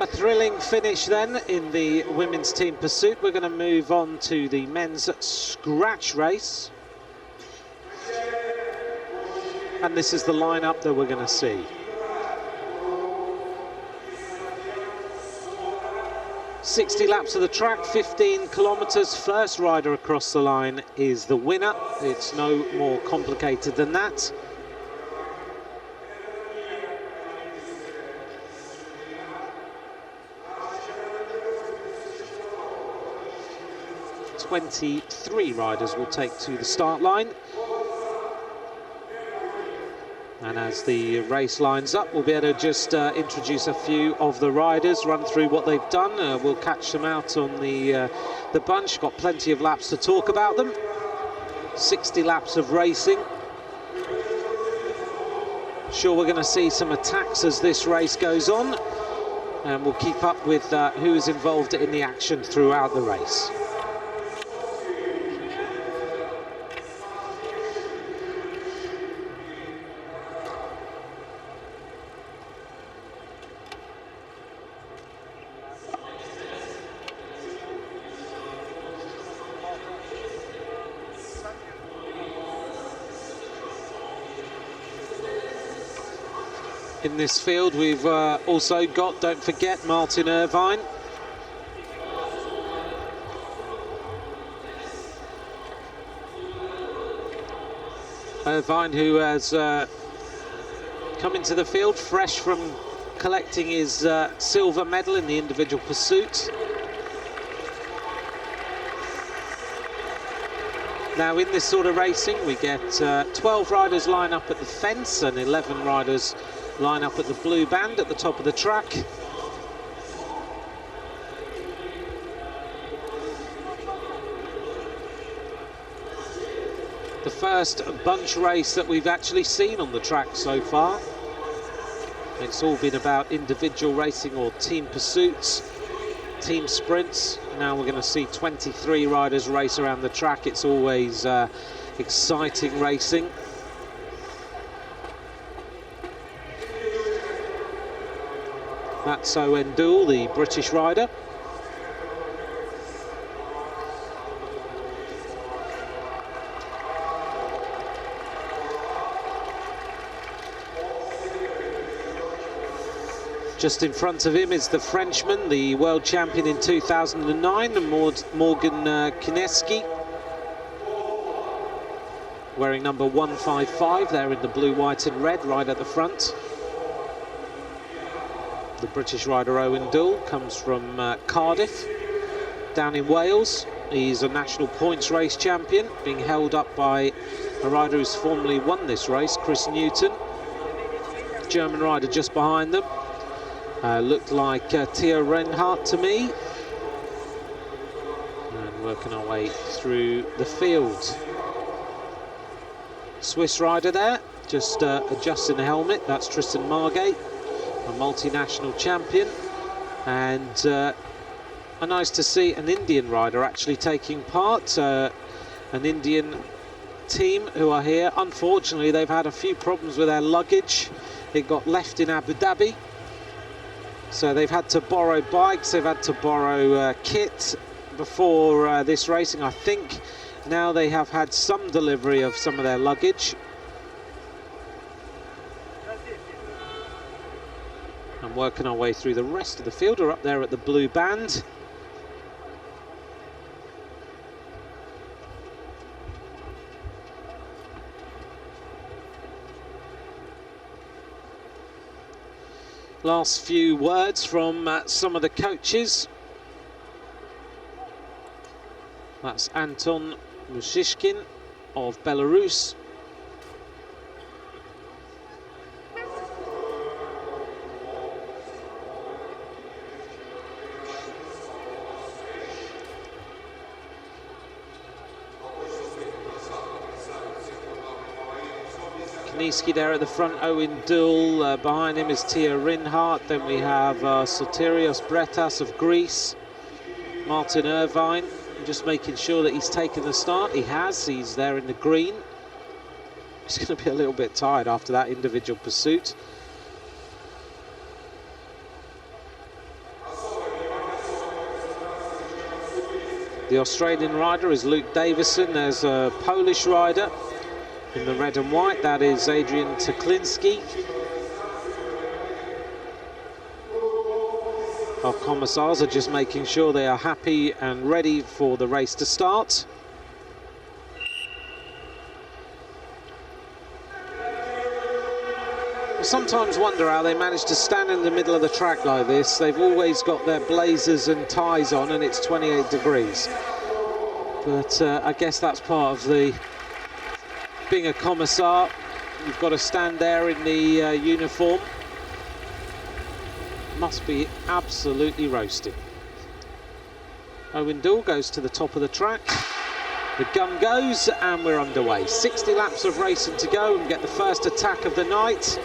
A thrilling finish then in the women's team pursuit. We're going to move on to the men's scratch race. And this is the lineup that we're going to see. 60 laps of the track, 15 kilometres. First rider across the line is the winner. It's no more complicated than that. Three riders will take to the start line. And as the race lines up, we'll be able to just introduce a few of the riders, run through what they've done. We'll catch them out on the bunch. Got plenty of laps to talk about them. 60 laps of racing. Sure, we're going to see some attacks as this race goes on. And we'll keep up with who is involved in the action throughout the race. In this field, we've also got, don't forget, Martin Irvine. Irvine, who has come into the field fresh from collecting his silver medal in the individual pursuit. Now, in this sort of racing, we get 12 riders line up at the fence and 11 riders line up at the blue band at the top of the track. The first bunch race that we've actually seen on the track so far. It's all been about individual racing or team pursuits, team sprints. Now we're going to see 23 riders race around the track. It's always exciting racing. That's Owen Dool, the British rider. Just in front of him is the Frenchman, the world champion in 2009, Morgan Kineski, wearing number 155 there in the blue, white and red, right at the front. The British rider Owen Dool comes from Cardiff, down in Wales. He's a national points race champion, being held up by a rider who's formerly won this race, Chris Newton. German rider just behind them. Looked like Theo Reinhardt to me. And working our way through the field. Swiss rider there, just adjusting the helmet. That's Tristan Margate, a multinational champion. And nice to see an Indian rider actually taking part. An Indian team who are here. Unfortunately, they've had a few problems with their luggage. It got left in Abu Dhabi. So they've had to borrow bikes, they've had to borrow kit before this racing. I think now they have had some delivery of some of their luggage. And working our way through the rest of the field. Are up there at the blue band. Last few words from some of the coaches. That's Anton Musishkin of Belarus. Kineski there at the front, Owen Dool, behind him is Theo Reinhardt, then we have Sotirios Bretas of Greece, Martin Irvine, just making sure that he's taken the start. He has, he's there in the green. He's going to be a little bit tired after that individual pursuit. The Australian rider is Luke Davison. There's a Polish rider in the red and white. That is Adrian Tuklinski. Our commissars are just making sure they are happy and ready for the race to start. I sometimes wonder how they manage to stand in the middle of the track like this. They've always got their blazers and ties on and it's 28 degrees. But I guess that's part of the being a commissar. You've got to stand there in the uniform. Must be absolutely roasting. Owen Doull goes to the top of the track. The gun goes and we're underway. 60 laps of racing to go and get the first attack of the night.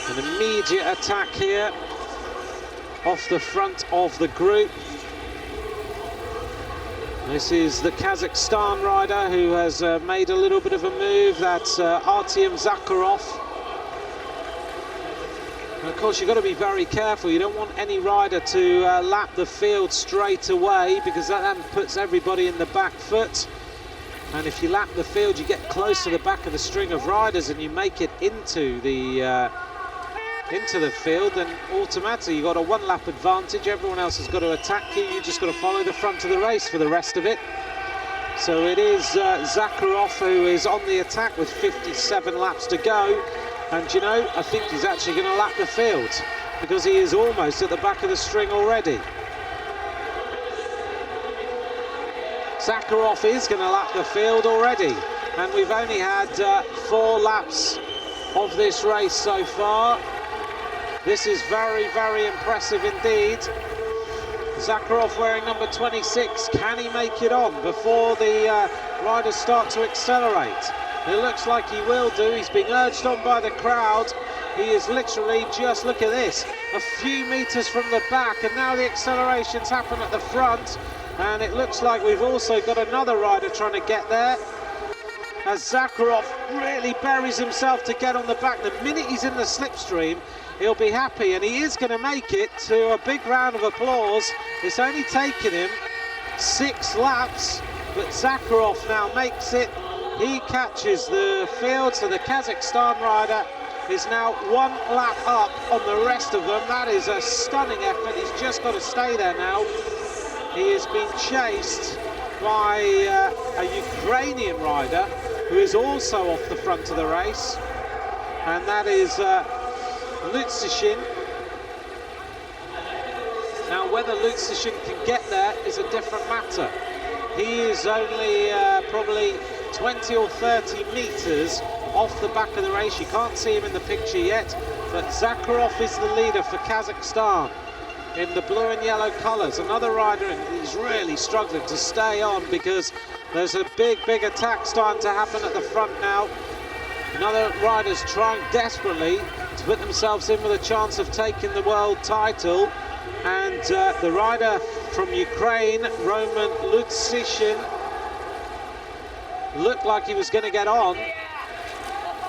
An immediate attack here off the front of the group. This is the Kazakhstan rider who has made a little bit of a move. That's Artyom Zakharov. And of course, you've got to be very careful. You don't want any rider to lap the field straight away, because that then puts everybody in the back foot. And if you lap the field, you get close to the back of the string of riders and you make it into the field, then automatically you've got a one-lap advantage. Everyone else has got to attack you. You just got to follow the front of the race for the rest of it. So it is Zakharov who is on the attack with 57 laps to go. And you know, I think he's actually going to lap the field, because he is almost at the back of the string already. Zakharov is going to lap the field already, and we've only had 4 laps of this race so far. This is very, very impressive indeed. Zakharov wearing number 26, can he make it on before the riders start to accelerate? It looks like he will do. He's being urged on by the crowd. He is literally just, look at this, a few meters from the back, and now the accelerations happen at the front, and it looks like we've also got another rider trying to get there, as Zakharov really buries himself to get on the back. The minute he's in the slipstream, he'll be happy, and he is going to make it to a big round of applause. It's only taken him 6 laps, but Zakharov now makes it. He catches the field, so the Kazakhstan rider is now 1 lap up on the rest of them. That is a stunning effort. He's just got to stay there now. He is being chased by a Ukrainian rider who is also off the front of the race, and that is Lutsishin. Now, whether Lutsishin can get there is a different matter. He is only probably 20 or 30 meters off the back of the race. You can't see him in the picture yet, but Zakharov is the leader for Kazakhstan in the blue and yellow colours. Another rider, and he's really struggling to stay on, because there's a big attack starting to happen at the front now. Another rider's trying desperately to put themselves in with a chance of taking the world title, and the rider from Ukraine, Roman Lutsishin, looked like he was going to get on,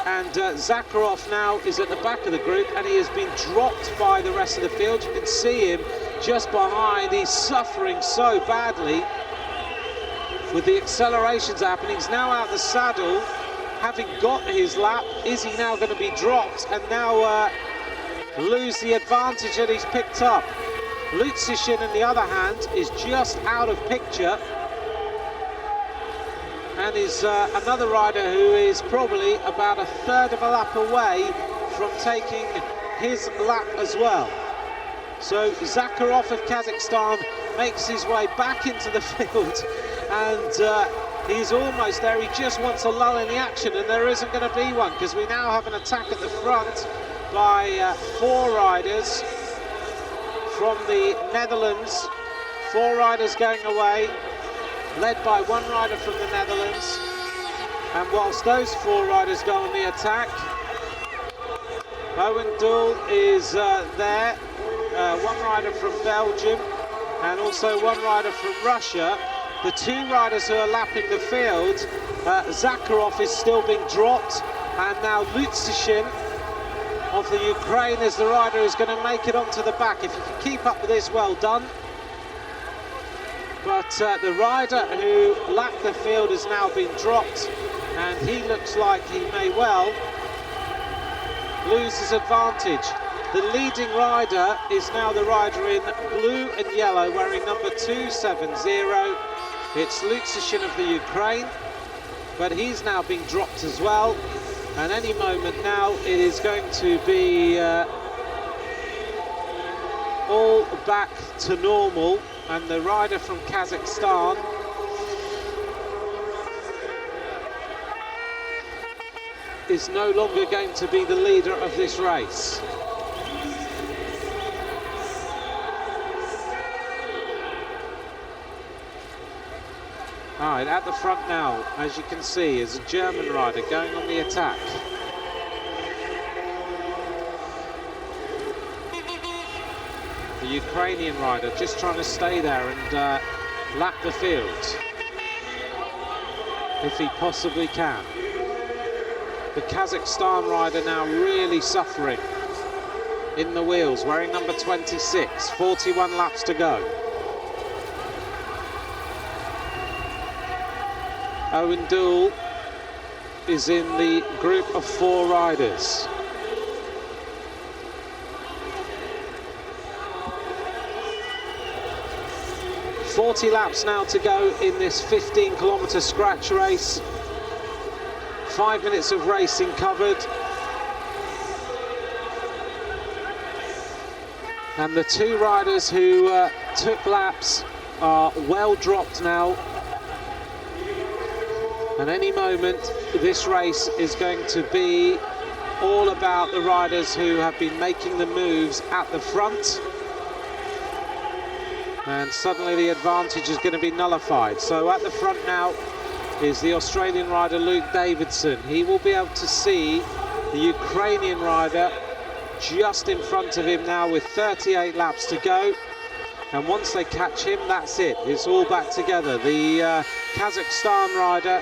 and Zakharov now is at the back of the group, and he has been dropped by the rest of the field. You can see him just behind. He's suffering so badly with the accelerations happening. He's now out the saddle, having got his lap. Is he now going to be dropped and now lose the advantage that he's picked up? Lutsishin, on the other hand, is just out of picture, and is another rider who is probably about 1/3 of a lap away from taking his lap as well. So Zakharov of Kazakhstan makes his way back into the field, and he's almost there. He just wants a lull in the action, and there isn't going to be one, because we now have an attack at the front by 4 riders from the Netherlands. 4 riders going away, led by 1 rider from the Netherlands. And whilst those 4 riders go on the attack, Owen Doull is there, 1 rider from Belgium, and also 1 rider from Russia. The 2 riders who are lapping the field, Zakharov is still being dropped, and now Lutsishin of the Ukraine is the rider who's going to make it onto the back. If you can keep up with this, well done. But the rider who lapped the field has now been dropped, and he looks like he may well lose his advantage. The leading rider is now the rider in blue and yellow, wearing number 270. It's Lutsashin of the Ukraine, but he's now being dropped as well. And any moment now, it is going to be all back to normal. And the rider from Kazakhstan is no longer going to be the leader of this race. All right, at the front now, as you can see, is a German rider going on the attack. The Ukrainian rider just trying to stay there and lap the field, if he possibly can. The Kazakhstan rider now really suffering in the wheels, wearing number 26, 41 laps to go. Owen Dool is in the group of 4 riders. .40 laps now to go in this 15-kilometre scratch race. 5 minutes of racing covered. And the 2 riders who took laps are well dropped now. And any moment, this race is going to be all about the riders who have been making the moves at the front. And suddenly the advantage is going to be nullified. So at the front now is the Australian rider Luke Davidson. He will be able to see the Ukrainian rider just in front of him now with 38 laps to go. And once they catch him, that's it. It's all back together. The Kazakhstan rider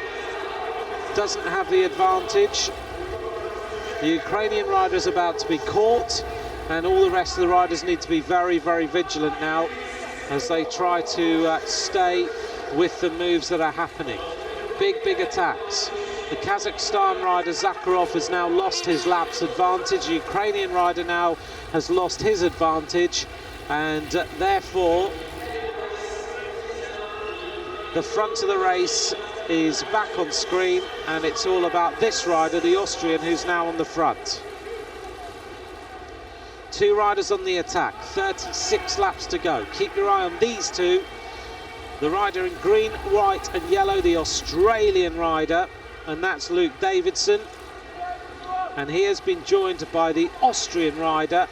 doesn't have the advantage. The Ukrainian rider is about to be caught, and all the rest of the riders need to be very, very vigilant now as they try to stay with the moves that are happening. Big attacks. The Kazakhstan rider Zakharov has now lost his laps advantage. The Ukrainian rider now has lost his advantage, and therefore the front of the race is back on screen, and it's all about this rider, the Austrian, who's now on the front. 2 riders on the attack, 36 laps to go. Keep your eye on these 2. The rider in green, white and yellow, the Australian rider, and that's Luke Davidson. And he has been joined by the Austrian rider,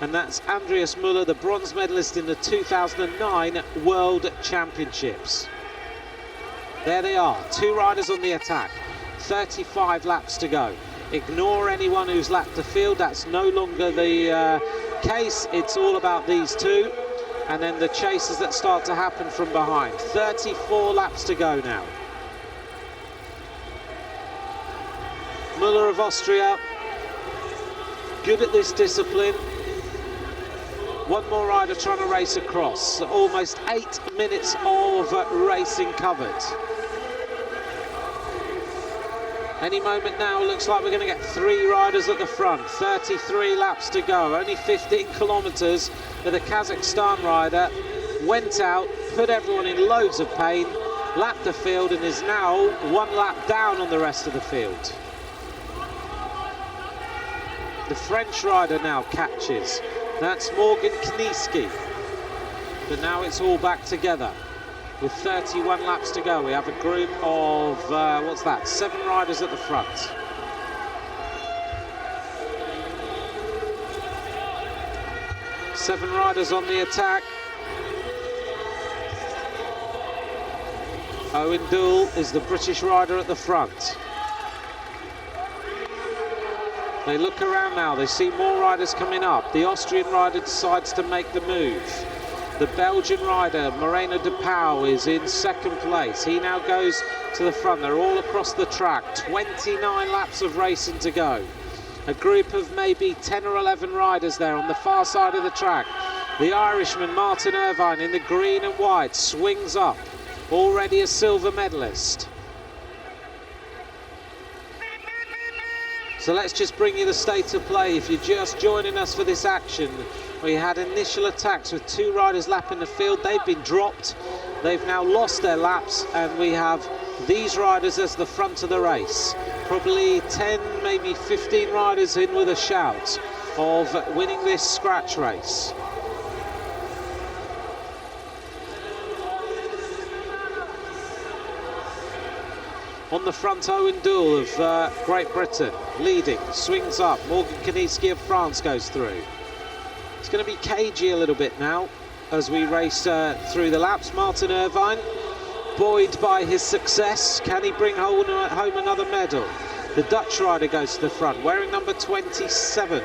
and that's Andreas Müller, the bronze medalist in the 2009 World Championships. There they are, 2 riders on the attack, 35 laps to go. Ignore anyone who's lapped the field, that's no longer the case. It's all about these 2, and then the chases that start to happen from behind. 34 laps to go now. Müller of Austria, good at this discipline. One more rider trying to race across. Almost 8 minutes of racing covered. Any moment now, looks like we're going to get 3 riders at the front. 33 laps to go, only 15 kilometres. But the Kazakhstan rider went out, put everyone in loads of pain, lapped the field, and is now 1 lap down on the rest of the field. The French rider now catches. That's Morgan Kniesky. But now it's all back together. With 31 laps to go, we have a group of, 7 riders at the front. Seven riders on the attack. Owen Dool is the British rider at the front. They look around now, they see more riders coming up. The Austrian rider decides to make the move. The Belgian rider, Moreno de Pauw, is in second place. He now goes to the front. They're all across the track. 29 laps of racing to go. A group of maybe 10 or 11 riders there on the far side of the track. The Irishman Martin Irvine in the green and white swings up, already a silver medalist. So let's just bring you the state of play. If you're just joining us for this action, we had initial attacks with 2 riders lapping the field. They've been dropped. They've now lost their laps, and we have these riders as the front of the race. Probably 10, maybe 15 riders in with a shout of winning this scratch race. On the front, Owen Dool of Great Britain, leading, swings up. Morgan Kaniski of France goes through. It's going to be cagey a little bit now as we race through the laps. Martin Irvine, buoyed by his success. Can he bring home another medal? The Dutch rider goes to the front, wearing number 27.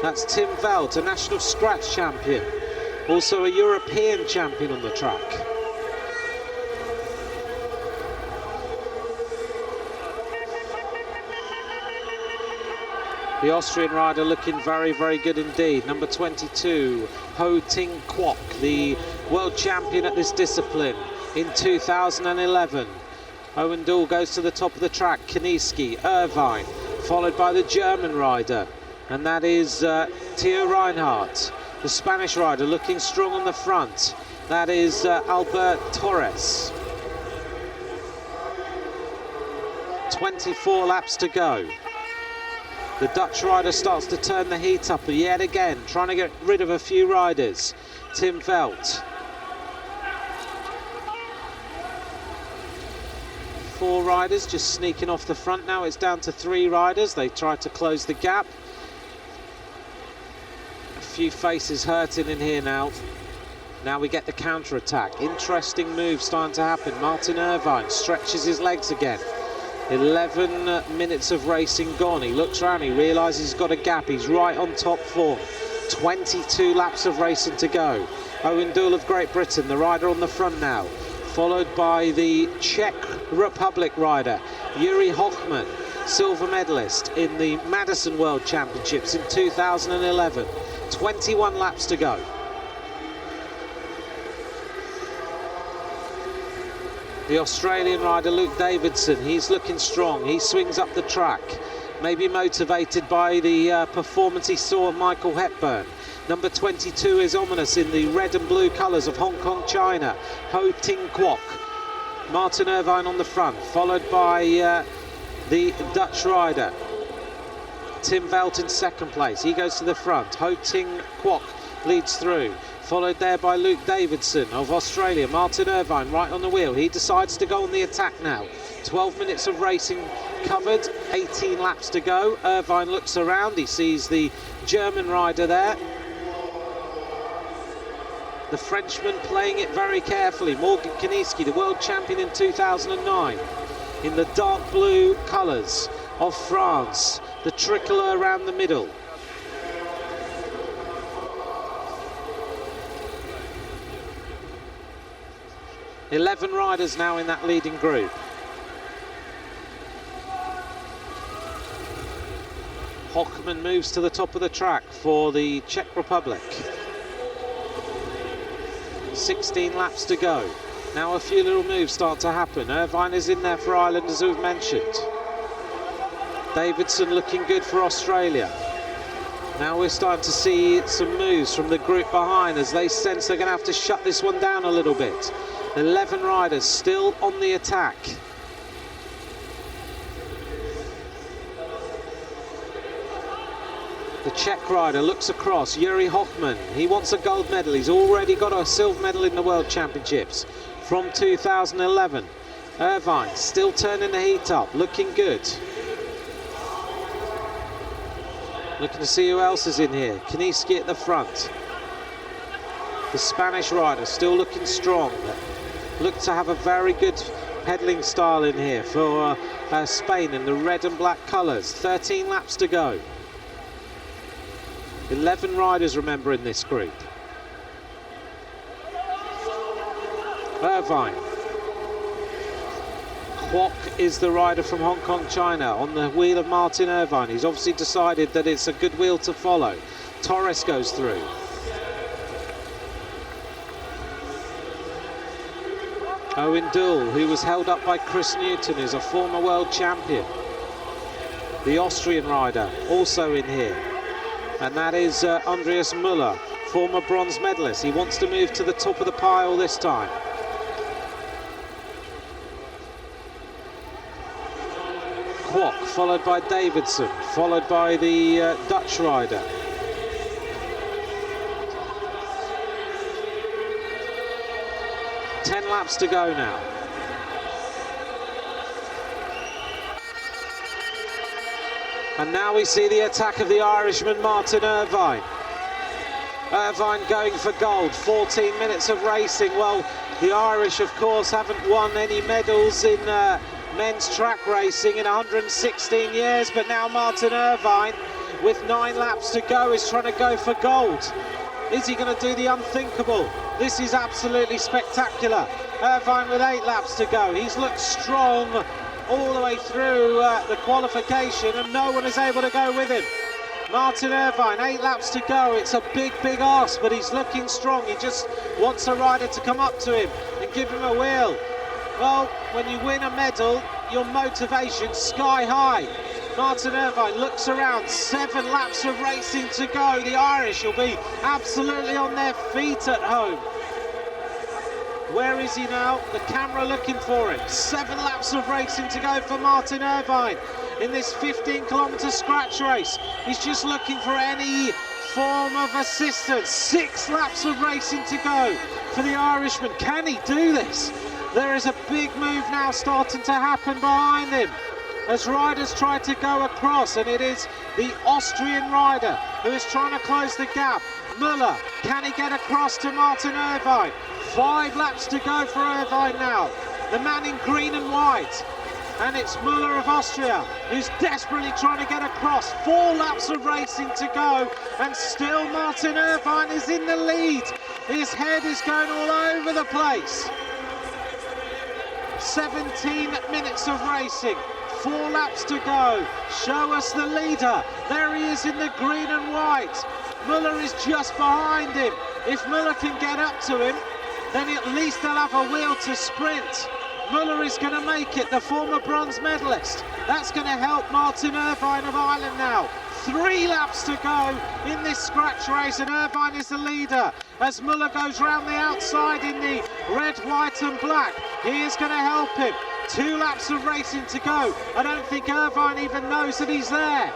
That's Tim Veld, a national scratch champion. Also a European champion on the track. The Austrian rider looking very, very good indeed. Number 22, Ho Ting Kwok, the world champion at this discipline in 2011. Owen Dool goes to the top of the track. Kaniski, Irvine, followed by the German rider, and that is Theo Reinhardt. The Spanish rider looking strong on the front. That is Albert Torres. 24 laps to go. The Dutch rider starts to turn the heat up yet again, trying to get rid of a few riders. Tim Veld. 4 riders just sneaking off the front now. It's down to 3 riders. They try to close the gap. A few faces hurting in here now. Now we get the counter-attack. Interesting move starting to happen. Martin Irvine stretches his legs again. 11 minutes of racing gone. He looks around, he realises he's got a gap. He's right on top form. 22 laps of racing to go. Owen Dool of Great Britain, the rider on the front now, followed by the Czech Republic rider, Yuri Hochman, silver medalist in the Madison World Championships in 2011. 21 laps to go. The Australian rider Luke Davidson, he's looking strong. He swings up the track, maybe motivated by the performance he saw of Michael Hepburn. Number 22 is ominous in the red and blue colours of Hong Kong, China. Ho Ting Kwok. Martin Irvine on the front, followed by the Dutch rider Tim Veld in second place. He goes to the front. Ho Ting Kwok leads through. Followed there by Luke Davidson of Australia. Martin Irvine right on the wheel. He decides to go on the attack now. 12 minutes of racing covered, 18 laps to go. Irvine looks around, he sees the German rider there. The Frenchman playing it very carefully. Morgan Kaniski, the world champion in 2009, in the dark blue colours of France. The tricolour around the middle. Eleven riders now in that leading group. Hochman moves to the top of the track for the Czech Republic. 16 laps to go. Now a few little moves start to happen. Irvine is in there for Ireland, as we've mentioned. Davidson looking good for Australia. Now we're starting to see some moves from the group behind as they sense they're going to have to shut this one down a little bit. 11 riders still on the attack. The Czech rider looks across. Yuri Hochman, he wants a gold medal. He's already got a silver medal in the World Championships from 2011. Irvine still turning the heat up, looking good. Looking to see who else is in here. Kaniski at the front. The Spanish rider still looking strong. Look to have a very good pedalling style in here for Spain in the red and black colours. 13 laps to go. 11 riders, remember, in this group. Irvine. Kwok is the rider from Hong Kong, China, on the wheel of Martin Irvine. He's obviously decided that it's a good wheel to follow. Torres goes through. Owen Doull, who was held up by Chris Newton, who's a former world champion. The Austrian rider also in here. And that is Andreas Müller, former bronze medalist. He wants to move to the top of the pile this time. Kwok, followed by Davidson, followed by the Dutch rider. Ten laps to go now. And now we see the attack of the Irishman Martin Irvine. Irvine going for gold, 14 minutes of racing. Well, the Irish, of course, haven't won any medals in men's track racing in 116 years, but now Martin Irvine, with 9 laps to go, is trying to go for gold. Is he going to do the unthinkable? This is absolutely spectacular. Irvine with 8 laps to go. He's looked strong all the way through the qualification, and no one is able to go with him. Martin Irvine, 8 laps to go. It's a big ask, but he's looking strong. He just wants a rider to come up to him and give him a wheel. Well, when you win a medal, your motivation's sky high. Martin Irvine looks around, 7 laps of racing to go. The Irish will be absolutely on their feet at home. Where is he now? The camera looking for him. 7 laps of racing to go for Martin Irvine in this 15-kilometre scratch race. He's just looking for any form of assistance. 6 laps of racing to go for the Irishman. Can he do this? There is a big move now starting to happen behind him as riders try to go across, and it is the Austrian rider who is trying to close the gap. Müller, can he get across to Martin Irvine? 5 laps to go for Irvine now. The man in green and white. And it's Müller of Austria who's desperately trying to get across. 4 laps of racing to go, and still Martin Irvine is in the lead. His head is going all over the place. 17 minutes of racing, 4 laps to go. Show us the leader. There he is in the green and white. Müller is just behind him. If Müller can get up to him, then at least they'll have a wheel to sprint. Müller is going to make it, the former bronze medalist. That's going to help Martin Irvine of Ireland now. 3 laps to go in this scratch race, and Irvine is the leader as Müller goes round the outside in the red, white and black. He is going to help him. 2 laps of racing to go. I don't think Irvine even knows that he's there.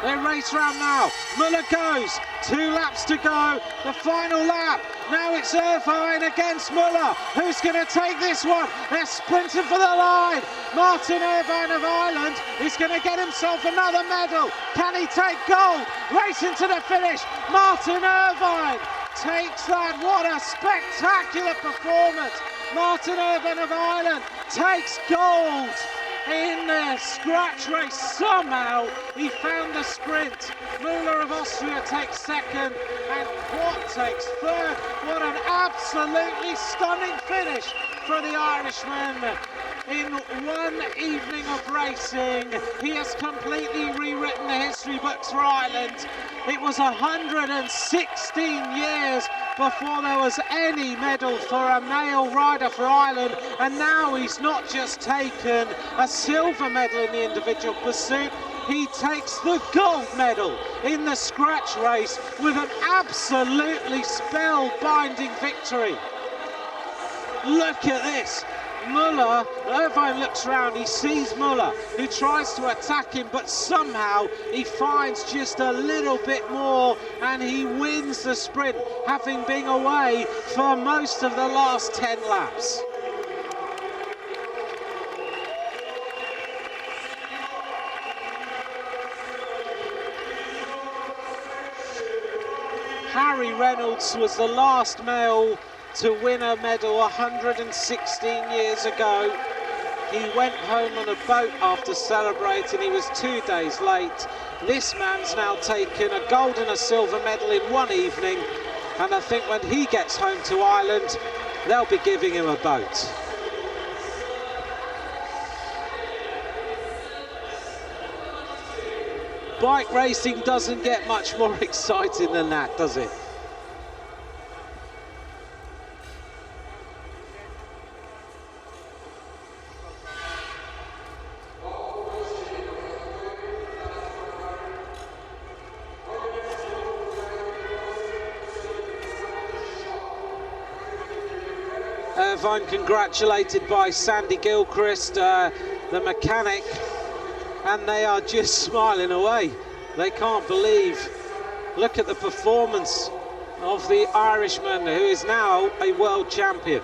They race round now. Müller goes. 2 laps to go. The final lap. Now it's Irvine against Müller. Who's going to take this one? They're sprinting for the line. Martin Irvine of Ireland is going to get himself another medal. Can he take gold? Racing to the finish. Martin Irvine takes that. What a spectacular performance. Martin Irvine of Ireland takes gold in the scratch race. Somehow he found the sprint. Müller of Austria takes second and Kwok takes third. What an absolutely stunning finish for the Irishman. In one evening of racing, he has completely rewritten the history books for Ireland. It was 116 years before there was any medal for a male rider for Ireland, and now he's not just taken a silver medal in the individual pursuit, he takes the gold medal in the scratch race with an absolutely spellbinding victory. Look at this. Müller, Irvine looks round, he sees Müller, who tries to attack him, but somehow he finds just a little bit more and he wins the sprint, having been away for most of the last 10 laps. Harry Reynolds was the last male to win a medal 116 years ago. He went home on a boat after celebrating. He was 2 days late. This man's now taken a gold and a silver medal in one evening, and I think when he gets home to Ireland, they'll be giving him a boat. Bike racing doesn't get much more exciting than that, does it? I'm congratulated by Sandy Gilchrist, the mechanic, and they are just smiling away. They can't believe. Look at the performance of the Irishman, who is now a world champion.